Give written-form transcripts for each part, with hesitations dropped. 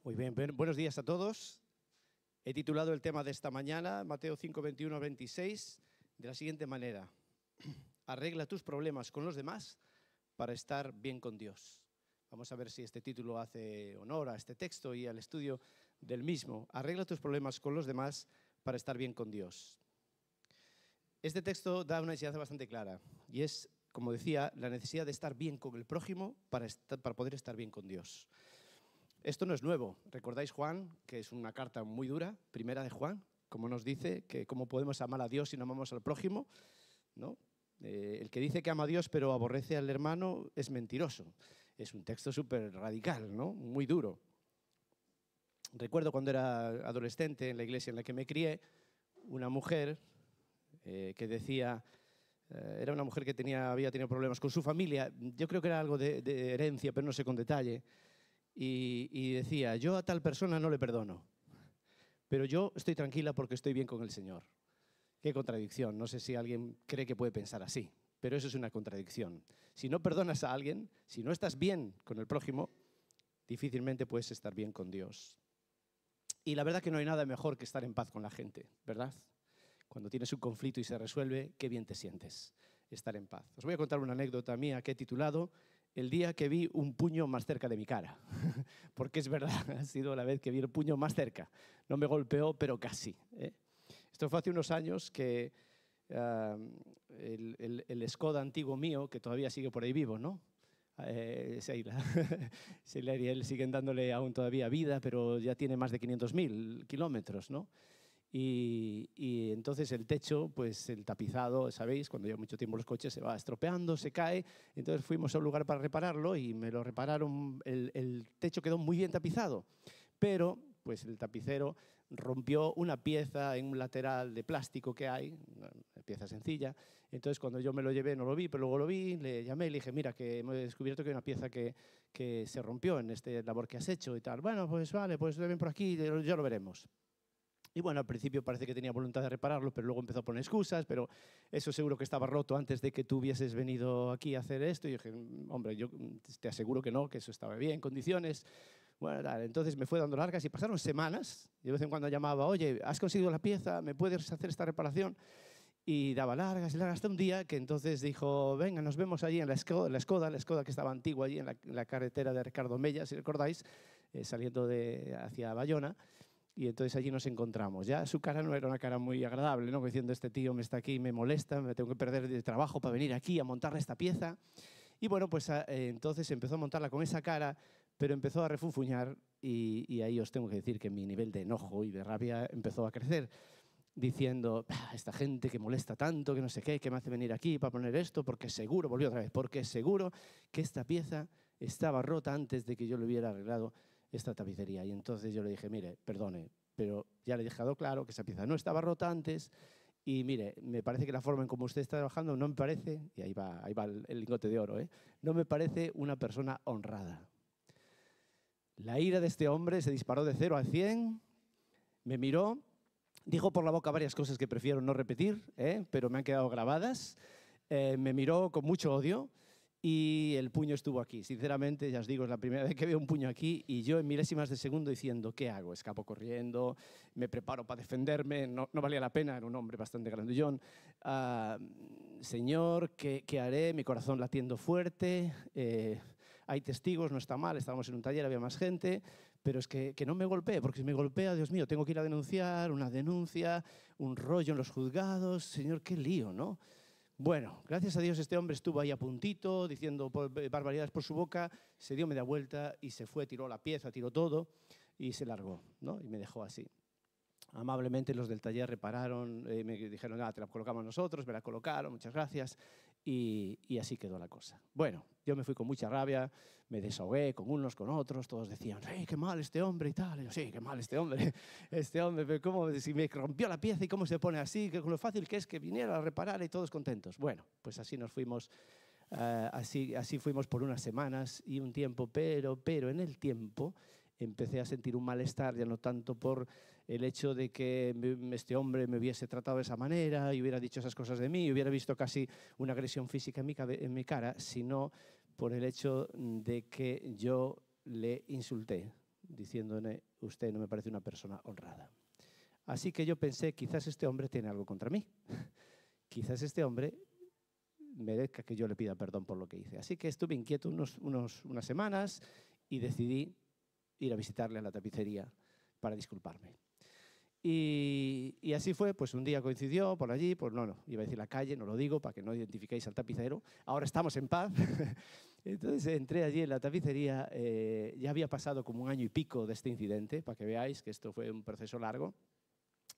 Muy bien, buenos días a todos. He titulado el tema de esta mañana, Mateo 5, 21 a 26, de la siguiente manera. Arregla tus problemas con los demás para estar bien con Dios. Vamos a ver si este título hace honor a este texto y al estudio del mismo. Arregla tus problemas con los demás para estar bien con Dios. Este texto da una enseñanza bastante clara y es, como decía, la necesidad de estar bien con el prójimo para poder estar bien con Dios. Esto no es nuevo. ¿Recordáis Juan, que es una carta muy dura, primera de Juan, como nos dice que cómo podemos amar a Dios si no amamos al prójimo, ¿no? El que dice que ama a Dios pero aborrece al hermano es mentiroso. Es un texto súper radical, ¿no? Muy duro. Recuerdo cuando era adolescente en la iglesia en la que me crié, una mujer que decía... era una mujer que había tenido problemas con su familia. Yo creo que era algo de herencia, pero no sé con detalle. Y decía, yo a tal persona no le perdono, pero yo estoy tranquila porque estoy bien con el Señor. Qué contradicción. No sé si alguien cree que puede pensar así, pero eso es una contradicción. Si no perdonas a alguien, si no estás bien con el prójimo, difícilmente puedes estar bien con Dios. Y la verdad que no hay nada mejor que estar en paz con la gente, ¿verdad? Cuando tienes un conflicto y se resuelve, qué bien te sientes estar en paz. Os voy a contar una anécdota mía que he titulado El día que vi un puño más cerca de mi cara. Porque es verdad, ha sido la vez que vi el puño más cerca. No me golpeó, pero casi. Esto fue hace unos años que el Skoda antiguo mío, que todavía sigue por ahí vivo, ¿no? Sheila y él siguen dándole aún todavía vida, pero ya tiene más de 500.000 kilómetros, ¿no? Y entonces el techo, pues el tapizado, ¿sabéis? Cuando lleva mucho tiempo los coches se va estropeando, se cae. Entonces fuimos a un lugar para repararlo y me lo repararon. El techo quedó muy bien tapizado, pero pues el tapicero rompió una pieza en un lateral de plástico que hay, una pieza sencilla. Entonces cuando yo me lo llevé no lo vi, pero luego lo vi, le llamé y le dije, mira, que hemos descubierto que hay una pieza que se rompió en este labor que has hecho y tal. Bueno, pues vale, pues ven por aquí, ya lo veremos. Y bueno, al principio parece que tenía voluntad de repararlo, pero luego empezó a poner excusas, pero eso seguro que estaba roto antes de que tú hubieses venido aquí a hacer esto. Y dije, hombre, yo te aseguro que no, que eso estaba bien, en condiciones. Bueno, dale. Entonces me fue dando largas y pasaron semanas. Y de vez en cuando llamaba, oye, ¿has conseguido la pieza? ¿Me puedes hacer esta reparación? Y daba largas y largas hasta un día que entonces dijo, venga, nos vemos allí en la Skoda que estaba antigua allí en la carretera de Ricardo Mella, si recordáis, saliendo hacia Bayona. Y entonces allí nos encontramos. Ya su cara no era una cara muy agradable, ¿no? Diciendo, este tío me está aquí, me molesta, me tengo que perder de trabajo para venir aquí a montarle esta pieza. Y bueno, pues entonces empezó a montarla con esa cara, pero empezó a refunfuñar y ahí os tengo que decir que mi nivel de enojo y de rabia empezó a crecer, diciendo, esta gente que molesta tanto, que no sé qué, que me hace venir aquí para poner esto, porque seguro, volvió otra vez, porque seguro que esta pieza estaba rota antes de que yo lo hubiera arreglado esta tapicería. Y entonces yo le dije, mire, perdone, pero ya le he dejado claro que esa pieza no estaba rota antes y mire, me parece que la forma en cómo usted está trabajando no me parece, y ahí va el lingote de oro, no me parece una persona honrada. La ira de este hombre se disparó de 0 a 100, me miró, dijo por la boca varias cosas que prefiero no repetir, pero me han quedado grabadas, me miró con mucho odio. Y el puño estuvo aquí. Sinceramente, ya os digo, es la primera vez que veo un puño aquí y yo en milésimas de segundo diciendo, ¿qué hago? Escapo corriendo, me preparo para defenderme, no valía la pena, era un hombre bastante grandullón. Señor, ¿qué haré? Mi corazón latiendo fuerte, hay testigos, no está mal, estábamos en un taller, había más gente, pero es que no me golpee, porque si me golpea, Dios mío, tengo que ir a denunciar, una denuncia, un rollo en los juzgados, Señor, qué lío, ¿no? Bueno, gracias a Dios este hombre estuvo ahí a puntito, diciendo barbaridades por su boca, se dio media vuelta y se fue, tiró la pieza, tiró todo y se largó, ¿no? Y me dejó así. Amablemente los del taller repararon, me dijeron, te la colocamos nosotros, me la colocaron, muchas gracias, y así quedó la cosa. Bueno, yo me fui con mucha rabia, me desahogué con unos, con otros, todos decían, qué mal este hombre y tal, y yo, sí, qué mal este hombre, pero ¿cómo, si me rompió la pieza y cómo se pone así, que lo fácil que es que viniera a reparar y todos contentos? Bueno, pues así nos fuimos, así fuimos por unas semanas y un tiempo, pero en el tiempo empecé a sentir un malestar, ya no tanto por el hecho de que este hombre me hubiese tratado de esa manera y hubiera dicho esas cosas de mí, y hubiera visto casi una agresión física en mi cara, sino por el hecho de que yo le insulté. diciéndome, usted no me parece una persona honrada. Así que yo pensé, quizás este hombre tiene algo contra mí. Quizás este hombre merezca que yo le pida perdón por lo que hice. Así que estuve inquieto unas semanas y decidí ir a visitarle a la tapicería para disculparme. Y así fue, pues un día coincidió por allí, pues no, iba a decir la calle, no lo digo para que no identifiquéis al tapicero. Ahora estamos en paz. Entonces entré allí en la tapicería, ya había pasado como 1 año y pico de este incidente, para que veáis que esto fue un proceso largo.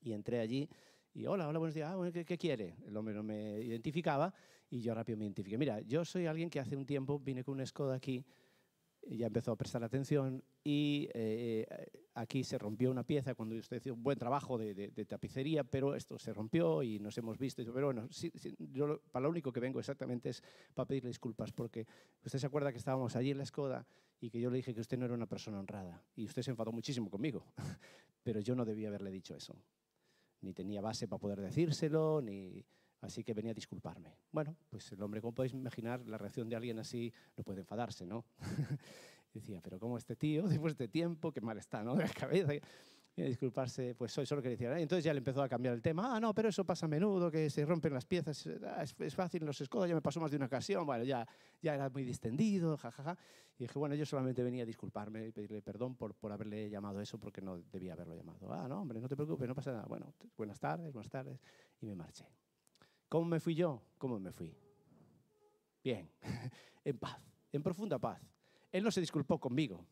Y entré allí y hola, buenos días, ¿qué quiere? El hombre no me identificaba y yo rápido me identifiqué. Mira, yo soy alguien que hace un tiempo vine con un Skoda aquí, y ya empezó a prestar atención y aquí se rompió una pieza cuando usted hizo un buen trabajo de tapicería, pero esto se rompió y nos hemos visto. Pero bueno, yo para lo único que vengo exactamente es para pedirle disculpas, porque usted se acuerda que estábamos allí en la Skoda y que yo le dije que usted no era una persona honrada y usted se enfadó muchísimo conmigo, pero yo no debía haberle dicho eso. Ni tenía base para poder decírselo, así que venía a disculparme. Bueno, pues el hombre, como podéis imaginar, la reacción de alguien así no puede enfadarse, ¿no? Decía, pero ¿cómo este tío, después de tiempo, qué mal está, ¿no? De la cabeza. Viene a disculparse, pues soy solo que decía. Entonces ya le empezó a cambiar el tema. No, pero eso pasa a menudo, que se rompen las piezas. Es fácil en los Skoda, ya me pasó más de una ocasión. Bueno, ya era muy distendido, jajaja. Y dije, bueno, yo solamente venía a disculparme y pedirle perdón por haberle llamado eso, porque no debía haberlo llamado. No, hombre, no te preocupes, no pasa nada. Bueno, buenas tardes. Y me marché. ¿Cómo me fui yo? ¿Cómo me fui? Bien, en paz, en profunda paz. Él no se disculpó conmigo,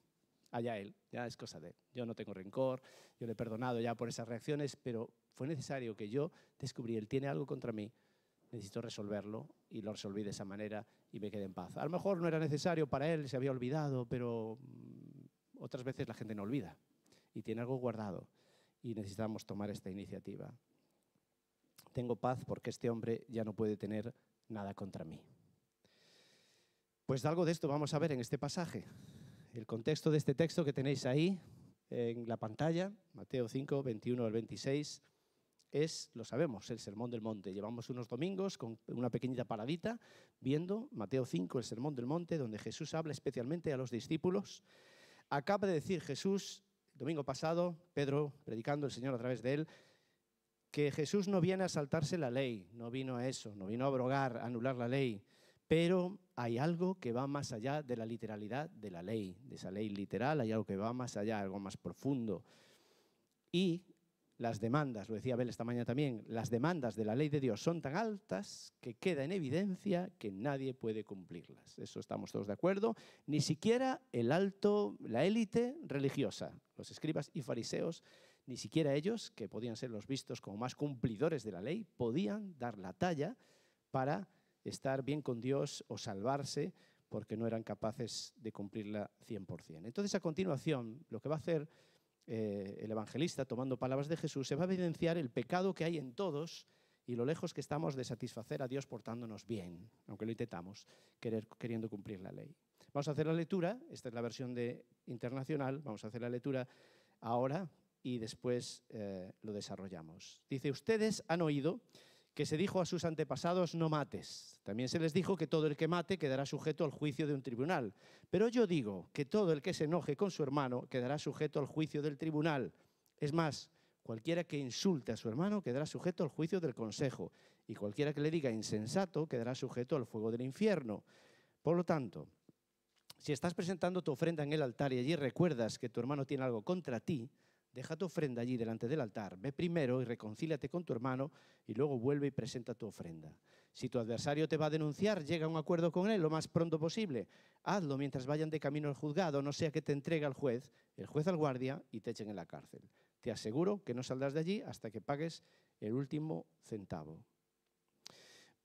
allá él, ya es cosa de él. Yo no tengo rencor, yo le he perdonado ya por esas reacciones, pero fue necesario que yo descubrí, él tiene algo contra mí, necesito resolverlo y lo resolví de esa manera y me quedé en paz. A lo mejor no era necesario para él, se había olvidado, pero otras veces la gente no olvida y tiene algo guardado y necesitamos tomar esta iniciativa. Tengo paz porque este hombre ya no puede tener nada contra mí. Pues algo de esto vamos a ver en este pasaje. El contexto de este texto que tenéis ahí en la pantalla, Mateo 5, 21 al 26, lo sabemos, el Sermón del Monte. Llevamos unos domingos con una pequeñita paradita viendo Mateo 5, el Sermón del Monte, donde Jesús habla especialmente a los discípulos. Acaba de decir Jesús, el domingo pasado, Pedro predicando, el Señor a través de él, que Jesús no viene a saltarse la ley, no vino a eso, no vino a abrogar, a anular la ley, pero hay algo que va más allá de la literalidad de la ley, de esa ley literal, hay algo que va más allá, algo más profundo. Y las demandas, lo decía Abel esta mañana también, las demandas de la ley de Dios son tan altas que queda en evidencia que nadie puede cumplirlas. Eso estamos todos de acuerdo, ni siquiera la élite religiosa, los escribas y fariseos, ni siquiera ellos, que podían ser los vistos como más cumplidores de la ley, podían dar la talla para estar bien con Dios o salvarse porque no eran capaces de cumplirla 100%. Entonces, a continuación, lo que va a hacer el evangelista, tomando palabras de Jesús, se va a evidenciar el pecado que hay en todos y lo lejos que estamos de satisfacer a Dios portándonos bien, aunque lo intentamos, queriendo cumplir la ley. Vamos a hacer la lectura, esta es la versión internacional, vamos a hacer la lectura ahora y después lo desarrollamos. Dice, ustedes han oído que se dijo a sus antepasados, no mates. También se les dijo que todo el que mate quedará sujeto al juicio de un tribunal. Pero yo digo que todo el que se enoje con su hermano quedará sujeto al juicio del tribunal. Es más, cualquiera que insulte a su hermano quedará sujeto al juicio del consejo. Y cualquiera que le diga insensato quedará sujeto al fuego del infierno. Por lo tanto, si estás presentando tu ofrenda en el altar y allí recuerdas que tu hermano tiene algo contra ti, deja tu ofrenda allí delante del altar, ve primero y reconcíliate con tu hermano y luego vuelve y presenta tu ofrenda. Si tu adversario te va a denunciar, llega a un acuerdo con él lo más pronto posible. Hazlo mientras vayan de camino al juzgado, no sea que te entregue al juez, el juez al guardia y te echen en la cárcel. Te aseguro que no saldrás de allí hasta que pagues el último centavo.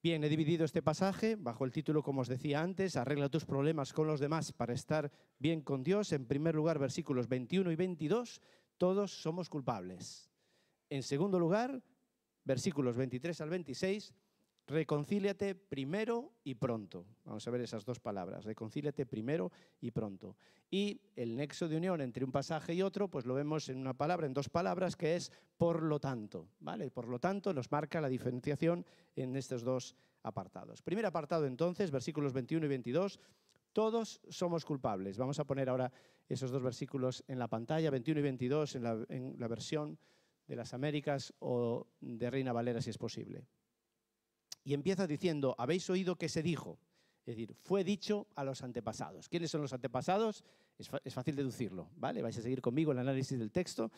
Bien, he dividido este pasaje bajo el título, como os decía antes, arregla tus problemas con los demás para estar bien con Dios. En primer lugar, versículos 21 y 22, todos somos culpables. En segundo lugar, versículos 23 al 26, reconcíliate primero y pronto. Vamos a ver esas dos palabras, reconcíliate primero y pronto. Y el nexo de unión entre un pasaje y otro, pues lo vemos en una palabra, en dos palabras, que es por lo tanto, ¿vale? Por lo tanto, nos marca la diferenciación en estos dos apartados. Primer apartado entonces, versículos 21 y 22, todos somos culpables. Vamos a poner ahora esos dos versículos en la pantalla, 21 y 22 en la versión de las Américas o de Reina Valera si es posible. Y empieza diciendo, habéis oído que se dijo, es decir, fue dicho a los antepasados. ¿Quiénes son los antepasados? Es fácil deducirlo, ¿vale? Vais a seguir conmigo en el análisis del texto.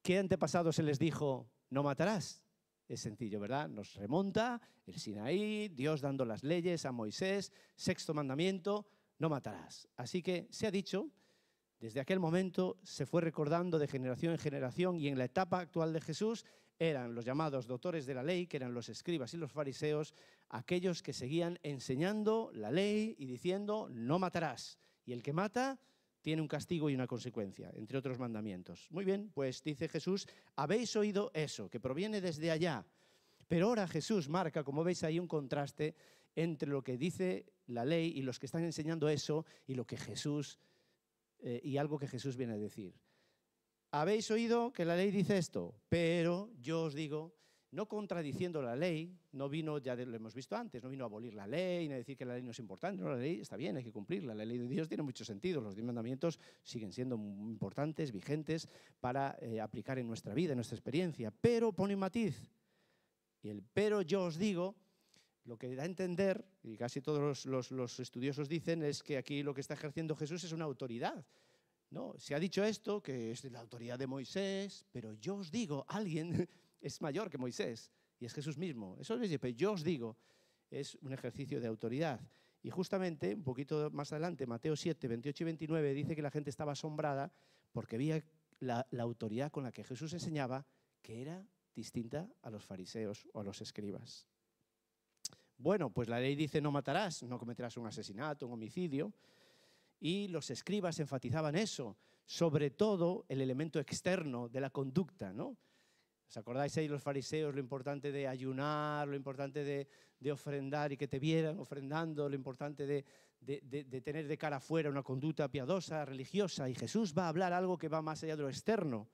¿Qué antepasados se les dijo, no matarás? Es sencillo, ¿verdad? Nos remonta el Sinaí, Dios dando las leyes a Moisés, sexto mandamiento, no matarás. Así que se ha dicho, desde aquel momento se fue recordando de generación en generación y en la etapa actual de Jesús eran los llamados doctores de la ley, que eran los escribas y los fariseos, aquellos que seguían enseñando la ley y diciendo no matarás. Y el que mata tiene un castigo y una consecuencia, entre otros mandamientos. Muy bien, pues dice Jesús, habéis oído eso, que proviene desde allá. Pero ahora Jesús marca, como veis ahí, un contraste entre lo que dice la ley y los que están enseñando eso y lo que Jesús y algo que Jesús viene a decir. Habéis oído que la ley dice esto, pero yo os digo, no contradiciendo la ley, no vino, ya lo hemos visto antes, no vino a abolir la ley, ni a decir que la ley no es importante, no, la ley está bien, hay que cumplirla, la ley de Dios tiene mucho sentido, los 10 mandamientos siguen siendo importantes, vigentes para aplicar en nuestra vida, en nuestra experiencia, pero pone un matiz, y el pero yo os digo, lo que da a entender, y casi todos los estudiosos dicen, es que aquí lo que está ejerciendo Jesús es una autoridad. No, se ha dicho esto, que es de la autoridad de Moisés, pero yo os digo, alguien es mayor que Moisés, y es Jesús mismo. Eso es, pero yo os digo, es un ejercicio de autoridad. Y justamente, un poquito más adelante, Mateo 7, 28 y 29, dice que la gente estaba asombrada porque veía la autoridad con la que Jesús enseñaba, que era distinta a los fariseos o a los escribas. Bueno, pues la ley dice no matarás, no cometerás un asesinato, un homicidio, y los escribas enfatizaban eso, sobre todo el elemento externo de la conducta, ¿no? ¿Os acordáis ahí los fariseos lo importante de ayunar, lo importante de ofrendar y que te vieran ofrendando, lo importante de tener de cara afuera una conducta piadosa, religiosa? Y Jesús va a hablar algo que va más allá de lo externo.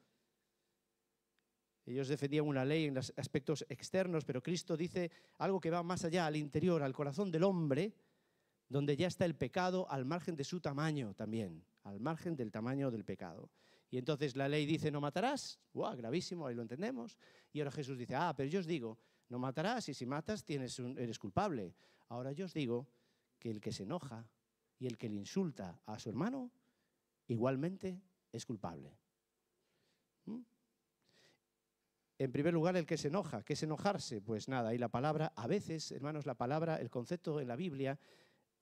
Ellos defendían una ley en los aspectos externos, pero Cristo dice algo que va más allá, al interior, al corazón del hombre, donde ya está el pecado al margen de su tamaño también, al margen del tamaño del pecado. Y entonces la ley dice no matarás, ¡guau!, gravísimo, ahí lo entendemos. Y ahora Jesús dice, pero yo os digo, no matarás y si matas eres culpable. Ahora yo os digo que el que se enoja y el que le insulta a su hermano, igualmente es culpable. En primer lugar, el que se enoja. ¿Qué es enojarse? Pues nada, y la palabra, a veces, hermanos, la palabra, el concepto en la Biblia,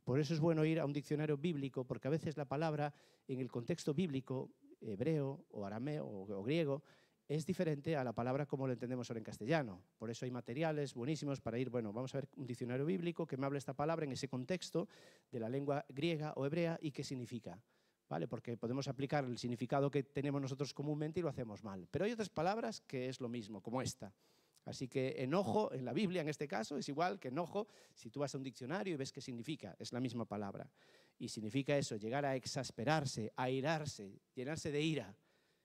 por eso es bueno ir a un diccionario bíblico, porque a veces la palabra en el contexto bíblico, hebreo o arameo o griego, es diferente a la palabra como lo entendemos ahora en castellano. Por eso hay materiales buenísimos para ir, bueno, vamos a ver un diccionario bíblico que me hable esta palabra en ese contexto de la lengua griega o hebrea y qué significa, ¿vale? Porque podemos aplicar el significado que tenemos nosotros comúnmente y lo hacemos mal. Pero hay otras palabras que es lo mismo, como esta. Así que enojo, en la Biblia en este caso, es igual que enojo si tú vas a un diccionario y ves qué significa, es la misma palabra. Y significa eso, llegar a exasperarse, a airarse, llenarse de ira.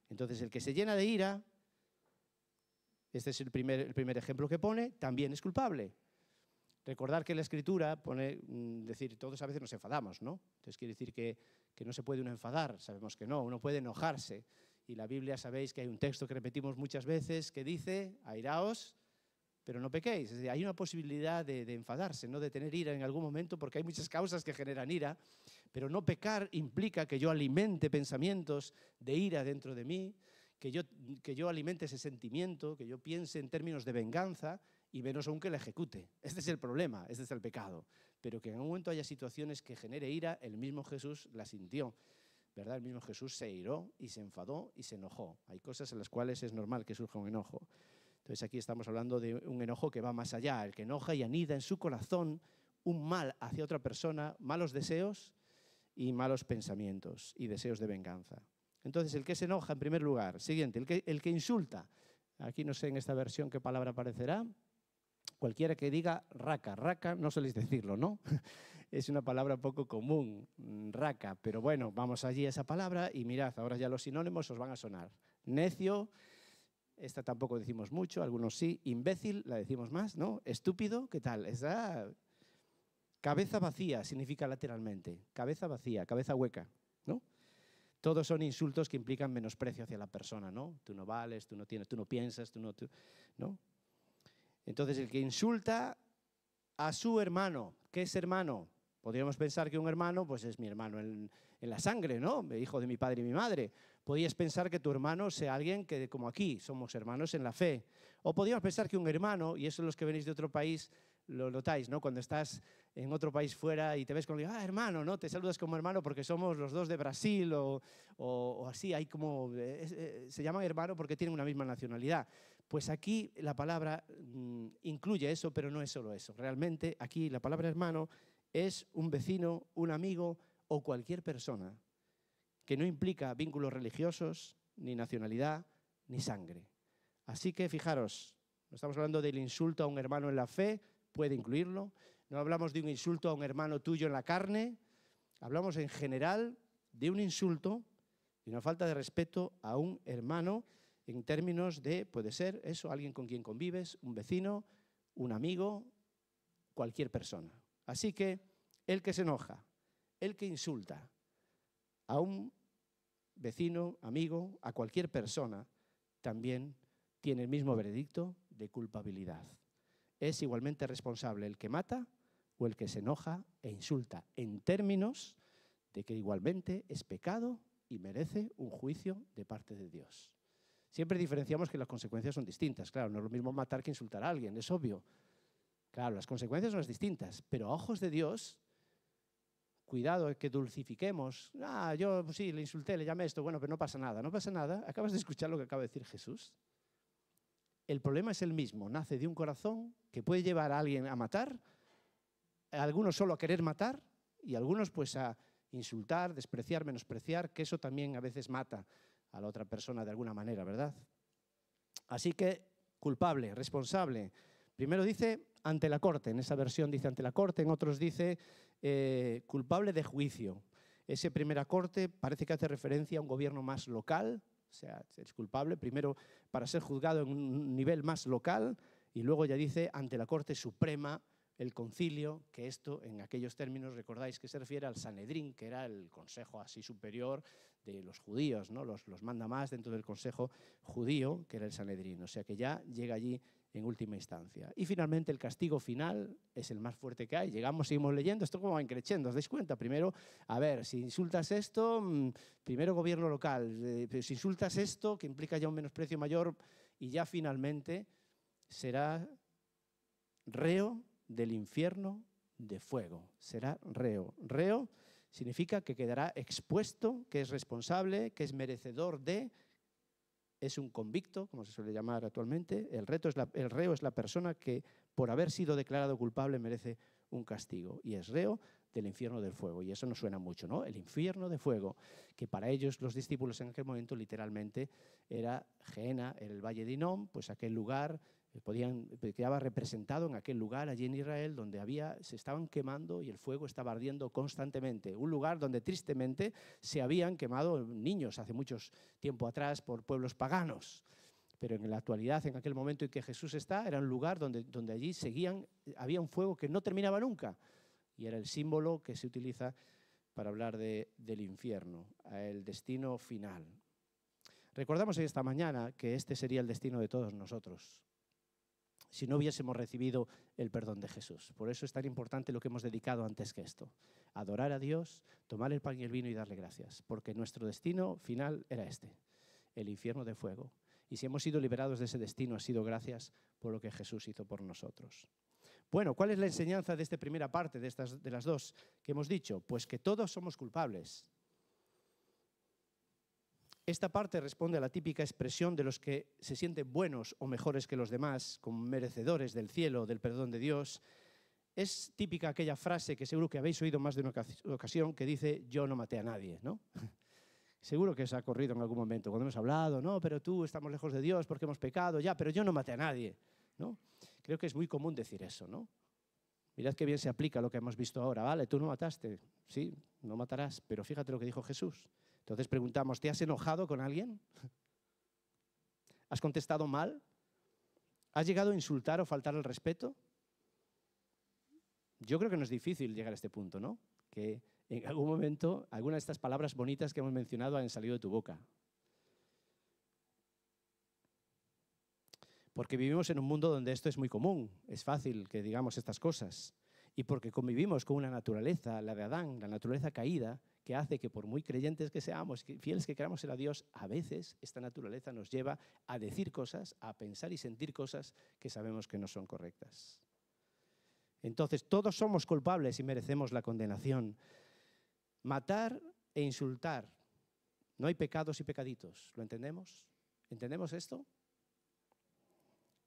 Entonces el que se llena de ira, este es el primer ejemplo que pone, también es culpable. Recordar que la Escritura pone, decir, todos a veces nos enfadamos, ¿no? Entonces quiere decir que no se puede uno enfadar, sabemos que no, uno puede enojarse. Y la Biblia, sabéis que hay un texto que repetimos muchas veces que dice, airaos, pero no pequéis. Es decir, hay una posibilidad de enfadarse, no de tener ira en algún momento, porque hay muchas causas que generan ira, pero no pecar implica que yo alimente pensamientos de ira dentro de mí, que yo alimente ese sentimiento, que yo piense en términos de venganza y menos aún que la ejecute. Este es el problema, este es el pecado. Pero que en un momento haya situaciones que genere ira, el mismo Jesús la sintió, ¿verdad? El mismo Jesús se iró y se enfadó y se enojó. Hay cosas en las cuales es normal que surja un enojo. Entonces aquí estamos hablando de un enojo que va más allá, el que enoja y anida en su corazón un mal hacia otra persona, malos deseos y malos pensamientos y deseos de venganza. Entonces el que se enoja en primer lugar. Siguiente, el que insulta. Aquí no sé en esta versión qué palabra aparecerá. Cualquiera que diga raca, raca no soléis decirlo, ¿no? Es una palabra poco común, raca, pero bueno, vamos allí a esa palabra y mirad, ahora ya los sinónimos os van a sonar. Necio, esta tampoco decimos mucho, algunos sí. Imbécil, la decimos más, ¿no? Estúpido, ¿qué tal? Cabeza vacía significa lateralmente, cabeza vacía, cabeza hueca, ¿no? Todos son insultos que implican menosprecio hacia la persona, ¿no? Tú no vales, tú no tienes, tú no piensas, ¿no? Entonces, el que insulta a su hermano, ¿qué es hermano? Podríamos pensar que un hermano, pues es mi hermano en la sangre, ¿no? Hijo de mi padre y mi madre. Podrías pensar que tu hermano sea alguien que, como aquí, somos hermanos en la fe. O podríamos pensar que un hermano, y eso los que venís de otro país lo notáis, ¿no? Cuando estás en otro país fuera y te ves con hermano, ¿no? Te saludas como hermano porque somos los dos de Brasil o así. Hay como, se llaman hermano porque tienen una misma nacionalidad. Pues aquí la palabra incluye eso, pero no es solo eso. Realmente aquí la palabra hermano es un vecino, un amigo o cualquier persona que no implica vínculos religiosos, ni nacionalidad, ni sangre. Así que fijaros, no estamos hablando del insulto a un hermano en la fe, puede incluirlo. No hablamos de un insulto a un hermano tuyo en la carne. Hablamos en general de un insulto y una falta de respeto a un hermano en términos de, puede ser eso, alguien con quien convives, un vecino, un amigo, cualquier persona. Así que el que se enoja, el que insulta a un vecino, amigo, a cualquier persona, también tiene el mismo veredicto de culpabilidad. Es igualmente responsable el que mata o el que se enoja e insulta, en términos de que igualmente es pecado y merece un juicio de parte de Dios. Siempre diferenciamos que las consecuencias son distintas. Claro, no es lo mismo matar que insultar a alguien, es obvio. Claro, las consecuencias son las distintas, pero a ojos de Dios, cuidado que dulcifiquemos. Yo pues sí, le insulté, le llamé esto, bueno, pero no pasa nada. No pasa nada. Acabas de escuchar lo que acaba de decir Jesús. El problema es el mismo, nace de un corazón que puede llevar a alguien a matar, a algunos solo a querer matar y a algunos pues a insultar, despreciar, menospreciar, que eso también a veces mata a la otra persona de alguna manera, ¿verdad? Así que culpable, responsable. Primero dice ante la corte, en esa versión dice ante la corte, en otros dice culpable de juicio. Ese primera corte parece que hace referencia a un gobierno más local, o sea, es culpable primero para ser juzgado en un nivel más local y luego ya dice ante la Corte Suprema, el concilio, que esto en aquellos términos recordáis que se refiere al Sanedrín, que era el consejo así superior de los judíos, ¿no? Los mandamás dentro del consejo judío, que era el Sanedrín, o sea que ya llega allí en última instancia. Y finalmente el castigo final es el más fuerte que hay. Llegamos, seguimos leyendo, esto como va increciendo, ¿os dais cuenta? Primero, a ver, si insultas esto, primero gobierno local, pero si insultas esto, que implica ya un menosprecio mayor, y ya finalmente será reo del infierno de fuego. Será reo. Reo significa que quedará expuesto, que es responsable, que es merecedor de... Es un convicto, como se suele llamar actualmente. El reo es la persona que, por haber sido declarado culpable, merece un castigo. Y es reo del infierno del fuego. Y eso nos suena mucho, ¿no? El infierno de fuego, que para ellos, los discípulos en aquel momento, literalmente era Gehenna, era el valle de Hinnom, pues aquel lugar, quedaba representado en aquel lugar allí en Israel donde se estaban quemando y el fuego estaba ardiendo constantemente. Un lugar donde tristemente se habían quemado niños hace mucho tiempo atrás por pueblos paganos. Pero en la actualidad, en aquel momento en que Jesús está, era un lugar donde allí había un fuego que no terminaba nunca. Y era el símbolo que se utiliza para hablar del infierno, el destino final. Recordamos esta mañana que este sería el destino de todos nosotros, si no hubiésemos recibido el perdón de Jesús. Por eso es tan importante lo que hemos dedicado antes que esto. Adorar a Dios, tomar el pan y el vino y darle gracias. Porque nuestro destino final era este, el infierno de fuego. Y si hemos sido liberados de ese destino, ha sido gracias por lo que Jesús hizo por nosotros. Bueno, ¿cuál es la enseñanza de esta primera parte, de las dos que hemos dicho? Pues que todos somos culpables. Esta parte responde a la típica expresión de los que se sienten buenos o mejores que los demás, como merecedores del cielo, del perdón de Dios. Es típica aquella frase que seguro que habéis oído más de una ocasión que dice, yo no maté a nadie, ¿no? Seguro que os ha ocurrido en algún momento, cuando hemos hablado, no, pero tú estamos lejos de Dios porque hemos pecado, ya, pero yo no maté a nadie, ¿no? Creo que es muy común decir eso, ¿no? Mirad qué bien se aplica lo que hemos visto ahora, ¿vale? Tú no mataste, sí, no matarás, pero fíjate lo que dijo Jesús. Entonces preguntamos, ¿te has enojado con alguien? ¿Has contestado mal? ¿Has llegado a insultar o faltar al respeto? Yo creo que no es difícil llegar a este punto, ¿no? Que en algún momento alguna de estas palabras bonitas que hemos mencionado han salido de tu boca. Porque vivimos en un mundo donde esto es muy común, es fácil que digamos estas cosas. Y porque convivimos con una naturaleza, la de Adán, la naturaleza caída, que hace que por muy creyentes que seamos, fieles que queramos ser a Dios, a veces esta naturaleza nos lleva a decir cosas, a pensar y sentir cosas que sabemos que no son correctas. Entonces, todos somos culpables y merecemos la condenación. Matar e insultar. No hay pecados y pecaditos. ¿Lo entendemos? ¿Entendemos esto?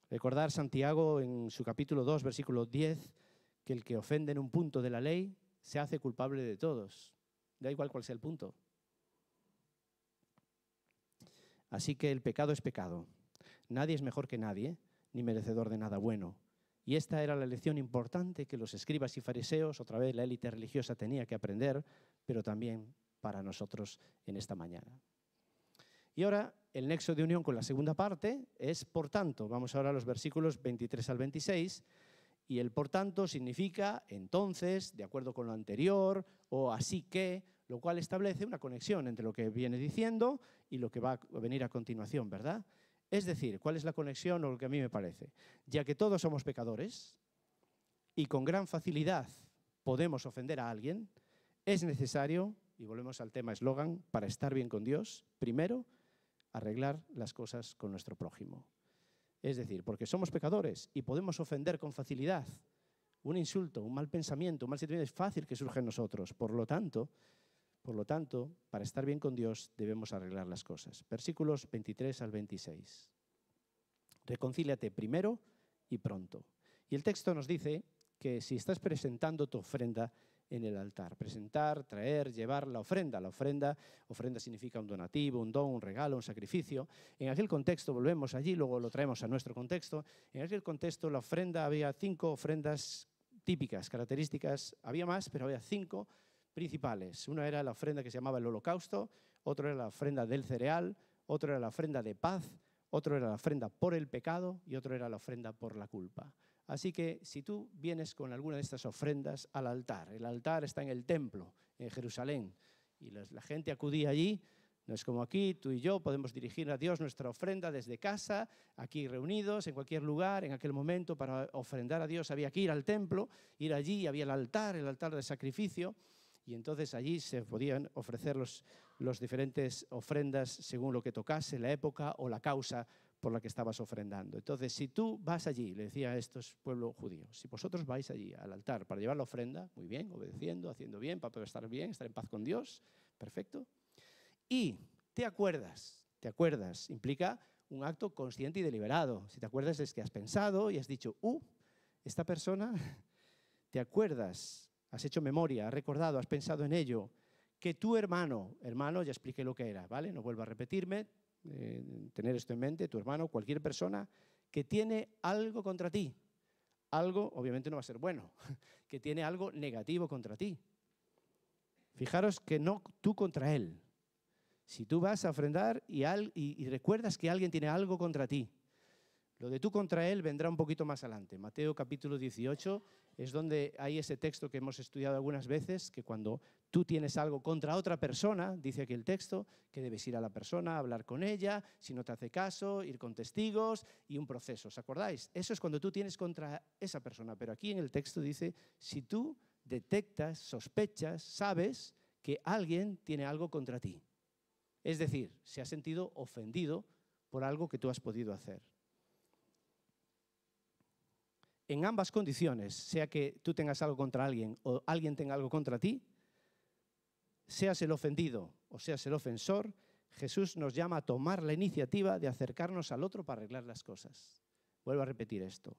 Recordar Santiago en su capítulo 2, versículo 10, que el que ofende en un punto de la ley se hace culpable de todos. Da igual cuál sea el punto. Así que el pecado es pecado. Nadie es mejor que nadie, ni merecedor de nada bueno. Y esta era la lección importante que los escribas y fariseos, otra vez la élite religiosa, tenía que aprender, pero también para nosotros en esta mañana. Y ahora el nexo de unión con la segunda parte es por tanto. Vamos ahora a los versículos 23 al 26. Y el por tanto significa entonces, de acuerdo con lo anterior, o así que, lo cual establece una conexión entre lo que viene diciendo y lo que va a venir a continuación, ¿verdad? Es decir, ¿cuál es la conexión o lo que a mí me parece? Ya que todos somos pecadores y con gran facilidad podemos ofender a alguien, es necesario, y volvemos al tema eslogan, para estar bien con Dios, primero, arreglar las cosas con nuestro prójimo. Es decir, porque somos pecadores y podemos ofender con facilidad. Un insulto, un mal pensamiento, un mal sentimiento es fácil que surja en nosotros. Por lo tanto, para estar bien con Dios debemos arreglar las cosas. Versículos 23 al 26. Reconcíliate primero y pronto. Y el texto nos dice que si estás presentando tu ofrenda en el altar, presentar, traer, llevar la ofrenda. La ofrenda significa un donativo, un don, un regalo, un sacrificio. En aquel contexto, volvemos allí, luego lo traemos a nuestro contexto. En aquel contexto, la ofrenda, había 5 ofrendas típicas, características. Había más, pero había 5 principales. Una era la ofrenda que se llamaba el holocausto, otra era la ofrenda del cereal, otra era la ofrenda de paz, otra era la ofrenda por el pecado y otra era la ofrenda por la culpa. Así que si tú vienes con alguna de estas ofrendas al altar, el altar está en el templo, en Jerusalén, y la gente acudía allí, no es como aquí, tú y yo podemos dirigir a Dios nuestra ofrenda desde casa, aquí reunidos, en cualquier lugar, en aquel momento para ofrendar a Dios había que ir al templo, ir allí, había el altar de sacrificio, y entonces allí se podían ofrecer los diferentes ofrendas según lo que tocase, la época o la causa por la que estabas ofrendando. Entonces, si tú vas allí, le decía a estos pueblo judío, si vosotros vais allí al altar para llevar la ofrenda, muy bien, obedeciendo, haciendo bien, para poder estar bien, estar en paz con Dios, perfecto. Y te acuerdas, implica un acto consciente y deliberado. Si te acuerdas es que has pensado y has dicho, esta persona, te acuerdas, has hecho memoria, has recordado, has pensado en ello, que tu hermano, ya expliqué lo que era, ¿vale? No vuelvo a repetirme, tener esto en mente, tu hermano, cualquier persona que tiene algo contra ti, algo, obviamente no va a ser bueno, que tiene algo negativo contra ti. Fijaros que no tú contra él. Si tú vas a ofrendar y recuerdas que alguien tiene algo contra ti, lo de tú contra él vendrá un poquito más adelante. Mateo capítulo 18 es donde hay ese texto que hemos estudiado algunas veces, que cuando tú tienes algo contra otra persona, dice aquí el texto, que debes ir a la persona, hablar con ella, si no te hace caso, ir con testigos y un proceso. ¿Os acordáis? Eso es cuando tú tienes contra esa persona, pero aquí en el texto dice, si tú detectas, sospechas, sabes que alguien tiene algo contra ti. Es decir, se ha sentido ofendido por algo que tú has podido hacer. En ambas condiciones, sea que tú tengas algo contra alguien o alguien tenga algo contra ti, seas el ofendido o seas el ofensor, Jesús nos llama a tomar la iniciativa de acercarnos al otro para arreglar las cosas. Vuelvo a repetir esto.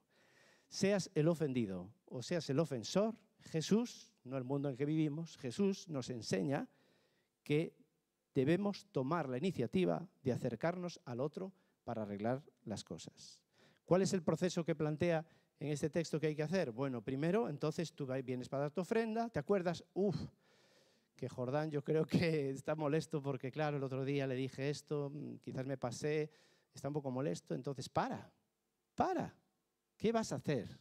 Seas el ofendido o seas el ofensor, Jesús, no el mundo en el que vivimos, Jesús nos enseña que debemos tomar la iniciativa de acercarnos al otro para arreglar las cosas. ¿Cuál es el proceso que plantea en este texto que hay que hacer? Bueno, primero, entonces tú vienes para dar tu ofrenda, te acuerdas, que Jordán yo creo que está molesto porque, claro, el otro día le dije esto, quizás me pasé, está un poco molesto, entonces para. ¿Qué vas a hacer?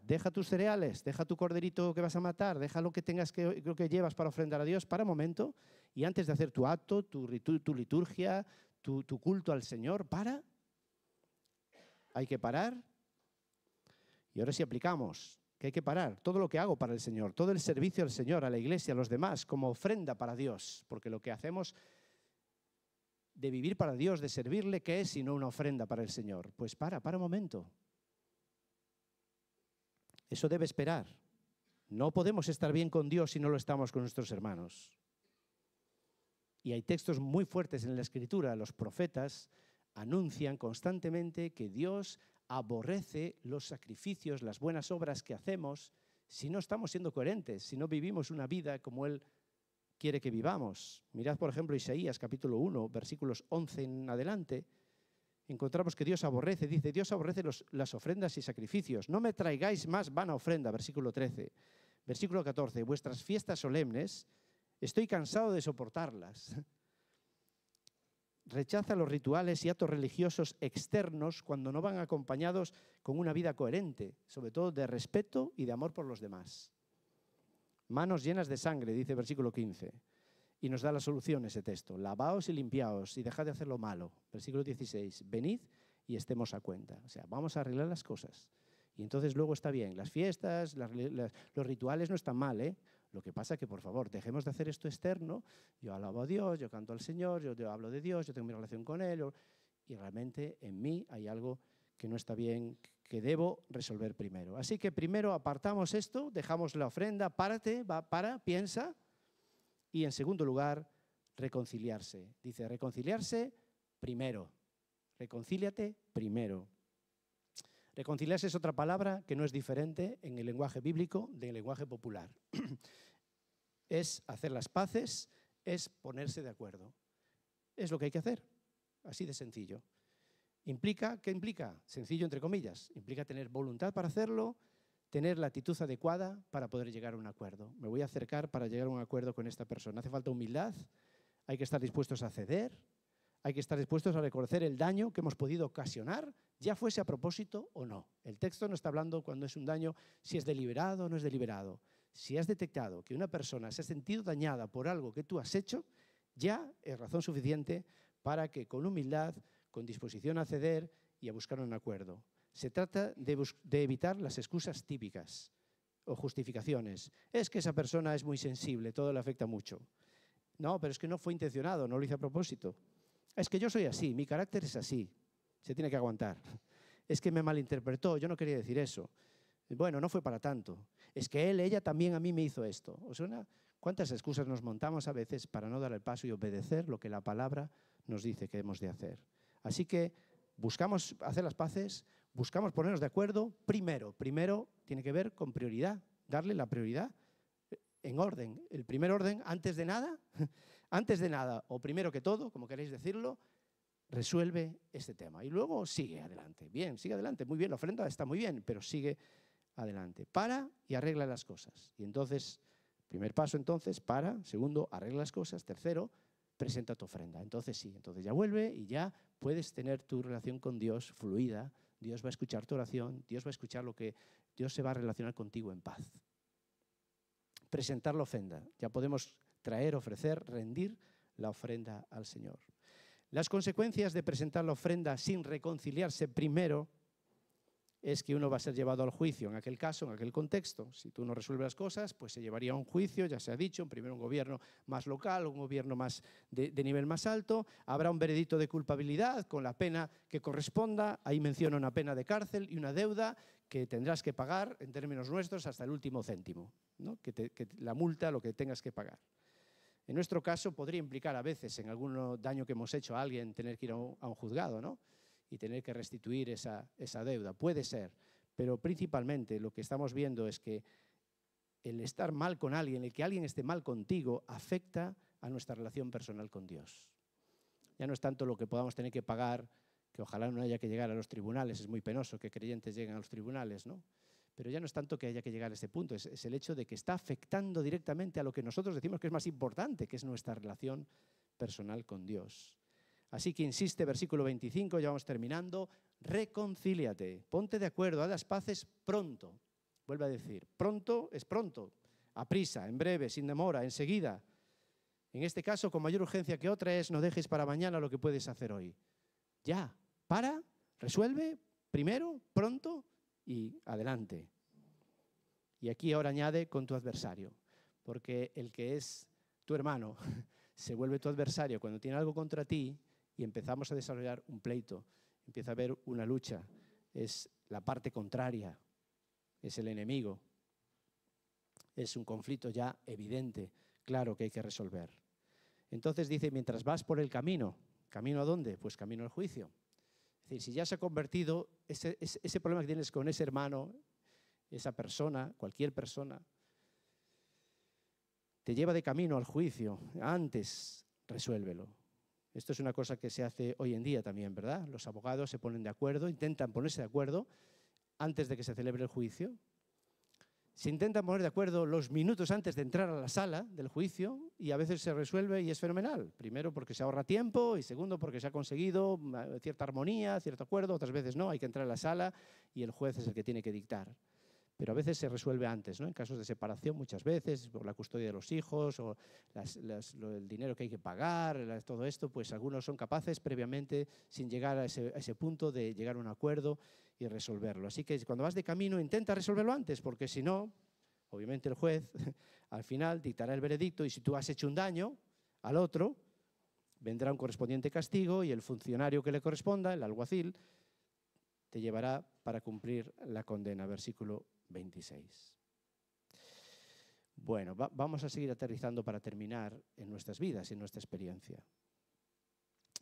deja tus cereales, deja tu corderito que vas a matar, deja lo que lo que llevas para ofrendar a Dios, para un momento, y antes de hacer tu acto, tu liturgia, tu culto al Señor, hay que parar. Y ahora sí aplicamos que hay que parar todo lo que hago para el Señor, todo el servicio al Señor, a la iglesia, a los demás, como ofrenda para Dios, porque lo que hacemos de vivir para Dios, de servirle, ¿qué es sino una ofrenda para el Señor? Pues para un momento. Eso debe esperar. No podemos estar bien con Dios si no lo estamos con nuestros hermanos. Y hay textos muy fuertes en la Escritura. Los profetas anuncian constantemente que Dios aborrece los sacrificios, las buenas obras que hacemos si no estamos siendo coherentes, si no vivimos una vida como Él quiere que vivamos. Mirad, por ejemplo, Isaías capítulo 1, versículos 11 en adelante. Encontramos que Dios aborrece, dice, Dios aborrece las ofrendas y sacrificios. No me traigáis más vana ofrenda, versículo 13. Versículo 14, vuestras fiestas solemnes, estoy cansado de soportarlas. Rechaza los rituales y actos religiosos externos cuando no van acompañados con una vida coherente, sobre todo de respeto y de amor por los demás. Manos llenas de sangre, dice versículo 15. Y nos da la solución ese texto. Lavaos y limpiaos y dejad de hacer lo malo. Versículo 16. Venid y estemos a cuenta. O sea, vamos a arreglar las cosas. Y entonces luego está bien. Las fiestas, los rituales no están mal, ¿eh? Lo que pasa es que, por favor, dejemos de hacer esto externo. Yo alabo a Dios, yo canto al Señor, yo hablo de Dios, yo tengo mi relación con Él. Y realmente en mí hay algo que no está bien, que debo resolver primero. Así que primero apartamos esto, dejamos la ofrenda, piensa. Y en segundo lugar, reconciliarse. Dice, reconciliarse primero. Reconcíliate primero. Reconciliarse es otra palabra que no es diferente en el lenguaje bíblico del lenguaje popular. Es hacer las paces, es ponerse de acuerdo. Es lo que hay que hacer, así de sencillo. ¿Qué implica? Sencillo entre comillas. Implica tener voluntad para hacerlo, tener la actitud adecuada para poder llegar a un acuerdo. Me voy a acercar para llegar a un acuerdo con esta persona. Hace falta humildad, hay que estar dispuestos a ceder, hay que estar dispuestos a reconocer el daño que hemos podido ocasionar, ya fuese a propósito o no. El texto no está hablando cuando es un daño, si es deliberado o no es deliberado. Si has detectado que una persona se ha sentido dañada por algo que tú has hecho, ya es razón suficiente para que con humildad, con disposición a ceder y a buscar un acuerdo. Se trata de evitar las excusas típicas o justificaciones. Es que esa persona es muy sensible, todo le afecta mucho. No, pero es que no fue intencionado, no lo hice a propósito. Es que yo soy así, mi carácter es así, se tiene que aguantar. Es que me malinterpretó, yo no quería decir eso. Bueno, no fue para tanto. Es que ella también a mí me hizo esto. ¿Os suena? ¿Cuántas excusas nos montamos a veces para no dar el paso y obedecer lo que la palabra nos dice que hemos de hacer? Así que buscamos hacer las paces, buscamos ponernos de acuerdo primero. Primero tiene que ver con prioridad, darle la prioridad en orden. El primer orden, antes de nada, o primero que todo, como queréis decirlo, resuelve este tema. Y luego sigue adelante. Bien, sigue adelante. Muy bien, la ofrenda está muy bien, pero sigue adelante. Para y arregla las cosas. Y entonces, primer paso entonces, para. Segundo, arregla las cosas. Tercero, presenta tu ofrenda. Entonces sí, entonces ya vuelve y ya puedes tener tu relación con Dios fluida. Dios va a escuchar tu oración, Dios va a escuchar lo que Dios se va a relacionar contigo en paz. Presentar la ofrenda. Ya podemos traer, ofrecer, rendir la ofrenda al Señor. Las consecuencias de presentar la ofrenda sin reconciliarse primero es que uno va a ser llevado al juicio, en aquel caso, en aquel contexto. Si tú no resuelves las cosas, pues se llevaría a un juicio, ya se ha dicho, primero un gobierno más local, un gobierno más de nivel más alto, habrá un veredicto de culpabilidad con la pena que corresponda, ahí menciona una pena de cárcel y una deuda que tendrás que pagar, en términos nuestros, hasta el último céntimo, ¿no? Que la multa, lo que tengas que pagar. En nuestro caso podría implicar a veces, en algún daño que hemos hecho a alguien, tener que ir a un juzgado, ¿no? Y tener que restituir esa deuda. Puede ser, pero principalmente lo que estamos viendo es que el estar mal con alguien, el que alguien esté mal contigo, afecta a nuestra relación personal con Dios. Ya no es tanto lo que podamos tener que pagar, que ojalá no haya que llegar a los tribunales, es muy penoso que creyentes lleguen a los tribunales, ¿no? Pero ya no es tanto que haya que llegar a ese punto, es el hecho de que está afectando directamente a lo que nosotros decimos que es más importante, que es nuestra relación personal con Dios. Así que insiste, versículo 25, ya vamos terminando, reconcíliate, ponte de acuerdo, haz las paces pronto. Vuelve a decir, pronto es pronto, aprisa, en breve, sin demora, enseguida. En este caso, con mayor urgencia que otra es, no dejes para mañana lo que puedes hacer hoy. Ya, para, resuelve, primero, pronto y adelante. Y aquí ahora añade con tu adversario, porque el que es tu hermano se vuelve tu adversario cuando tiene algo contra ti y empezamos a desarrollar un pleito, empieza a haber una lucha, es la parte contraria, es el enemigo, es un conflicto ya evidente, claro que hay que resolver. Entonces dice, mientras vas por el camino, ¿camino a dónde? Pues camino al juicio. Es decir, si ya se ha convertido, ese problema que tienes con ese hermano, esa persona, cualquier persona, te lleva de camino al juicio, antes resuélvelo. Esto es una cosa que se hace hoy en día también, ¿verdad? Los abogados se ponen de acuerdo, intentan ponerse de acuerdo antes de que se celebre el juicio. Se intentan poner de acuerdo los minutos antes de entrar a la sala del juicio y a veces se resuelve y es fenomenal. Primero porque se ahorra tiempo y segundo porque se ha conseguido cierta armonía, cierto acuerdo. Otras veces no, hay que entrar a la sala y el juez es el que tiene que dictar. Pero a veces se resuelve antes, ¿no? En casos de separación muchas veces, por la custodia de los hijos o el dinero que hay que pagar, todo esto, pues algunos son capaces previamente, sin llegar a ese punto, de llegar a un acuerdo y resolverlo. Así que cuando vas de camino intenta resolverlo antes, porque si no, obviamente el juez al final dictará el veredicto y si tú has hecho un daño al otro, vendrá un correspondiente castigo y el funcionario que le corresponda, el alguacil, te llevará para cumplir la condena. Versículo 26. Bueno, vamos a seguir aterrizando para terminar en nuestras vidas, en nuestra experiencia.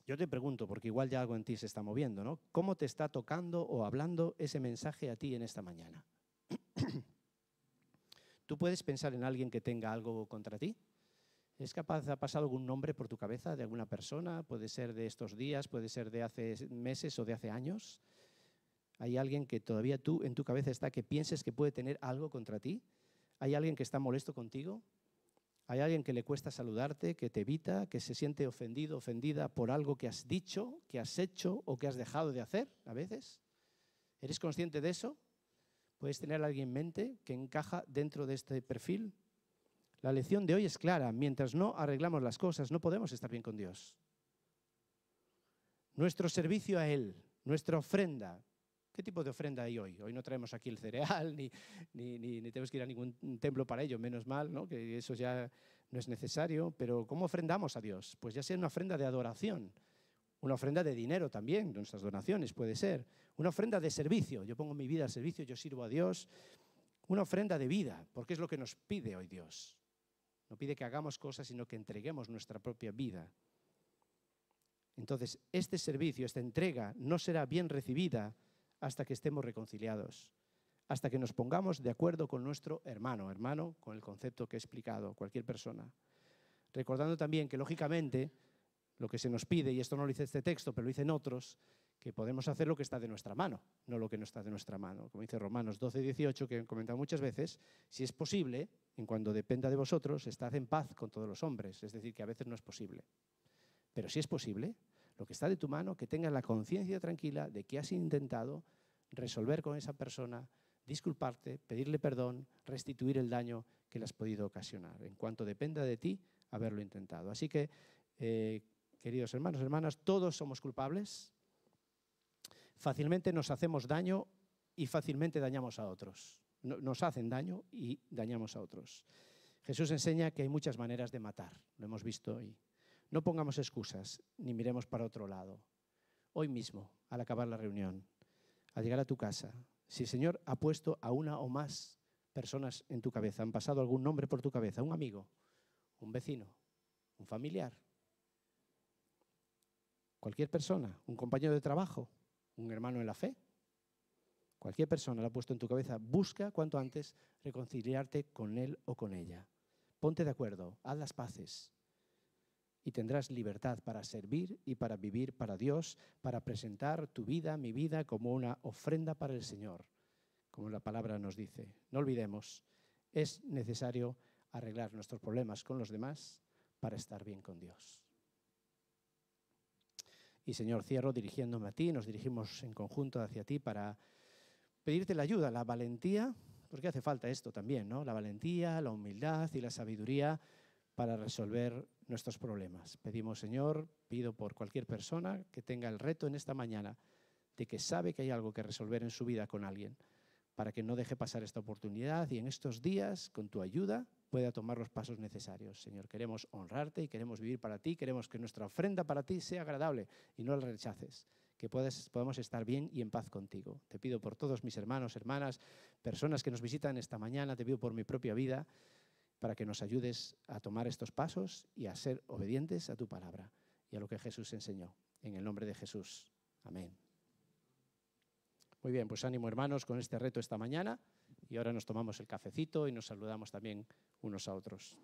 Yo te pregunto, porque igual ya algo en ti se está moviendo, ¿no? ¿Cómo te está tocando o hablando ese mensaje a ti en esta mañana? ¿Tú puedes pensar en alguien que tenga algo contra ti? ¿Es capaz, ha pasado algún nombre por tu cabeza de alguna persona? Puede ser de estos días, puede ser de hace meses o de hace años. ¿Hay alguien que todavía tú en tu cabeza está que pienses que puede tener algo contra ti? ¿Hay alguien que está molesto contigo? ¿Hay alguien que le cuesta saludarte, que te evita, que se siente ofendido, ofendida por algo que has dicho, que has hecho o que has dejado de hacer a veces? ¿Eres consciente de eso? ¿Puedes tener a alguien en mente que encaja dentro de este perfil? La lección de hoy es clara. Mientras no arreglamos las cosas, no podemos estar bien con Dios. Nuestro servicio a Él, nuestra ofrenda. ¿Qué tipo de ofrenda hay hoy? Hoy no traemos aquí el cereal, ni tenemos que ir a ningún templo para ello, menos mal, ¿no? Que eso ya no es necesario. Pero ¿cómo ofrendamos a Dios? Pues ya sea una ofrenda de adoración, una ofrenda de dinero también, nuestras donaciones puede ser, una ofrenda de servicio, yo pongo mi vida al servicio, yo sirvo a Dios, una ofrenda de vida, porque es lo que nos pide hoy Dios. No pide que hagamos cosas, sino que entreguemos nuestra propia vida. Entonces, este servicio, esta entrega, no será bien recibida hasta que estemos reconciliados, hasta que nos pongamos de acuerdo con nuestro hermano, con el concepto que he explicado, cualquier persona. Recordando también que, lógicamente, lo que se nos pide, y esto no lo dice este texto, pero lo dicen otros, que podemos hacer lo que está de nuestra mano, no lo que no está de nuestra mano. Como dice Romanos 12:18, que he comentado muchas veces, si es posible, en cuanto dependa de vosotros, estad en paz con todos los hombres. Es decir, que a veces no es posible. Pero si es posible, lo que está de tu mano, que tengas la conciencia tranquila de que has intentado resolver con esa persona, disculparte, pedirle perdón, restituir el daño que le has podido ocasionar. En cuanto dependa de ti, haberlo intentado. Así que, queridos hermanos, hermanas, todos somos culpables. Fácilmente nos hacemos daño y fácilmente dañamos a otros. Nos hacen daño y dañamos a otros. Jesús enseña que hay muchas maneras de matar, lo hemos visto hoy. No pongamos excusas ni miremos para otro lado. Hoy mismo, al acabar la reunión, al llegar a tu casa, si el Señor ha puesto a una o más personas en tu cabeza, han pasado algún nombre por tu cabeza, un amigo, un vecino, un familiar, cualquier persona, un compañero de trabajo, un hermano en la fe, cualquier persona lo ha puesto en tu cabeza, busca cuanto antes reconciliarte con él o con ella. Ponte de acuerdo, haz las paces y tendrás libertad para servir y para vivir para Dios, para presentar tu vida, mi vida, como una ofrenda para el Señor, como la palabra nos dice. No olvidemos, es necesario arreglar nuestros problemas con los demás para estar bien con Dios. Y Señor, cierro dirigiéndome a ti, nos dirigimos en conjunto hacia ti para pedirte la ayuda, la valentía, porque hace falta esto también, ¿no? La valentía, la humildad y la sabiduría para resolver nuestros problemas. Pedimos, Señor, pido por cualquier persona que tenga el reto en esta mañana de que sabe que hay algo que resolver en su vida con alguien, para que no deje pasar esta oportunidad y en estos días, con tu ayuda, pueda tomar los pasos necesarios. Señor, queremos honrarte y queremos vivir para ti, queremos que nuestra ofrenda para ti sea agradable y no la rechaces, que podamos estar bien y en paz contigo. Te pido por todos mis hermanos, hermanas, personas que nos visitan esta mañana, te pido por mi propia vida, para que nos ayudes a tomar estos pasos y a ser obedientes a tu palabra y a lo que Jesús enseñó. En el nombre de Jesús. Amén. Muy bien, pues ánimo hermanos con este reto esta mañana y ahora nos tomamos el cafecito y nos saludamos también unos a otros.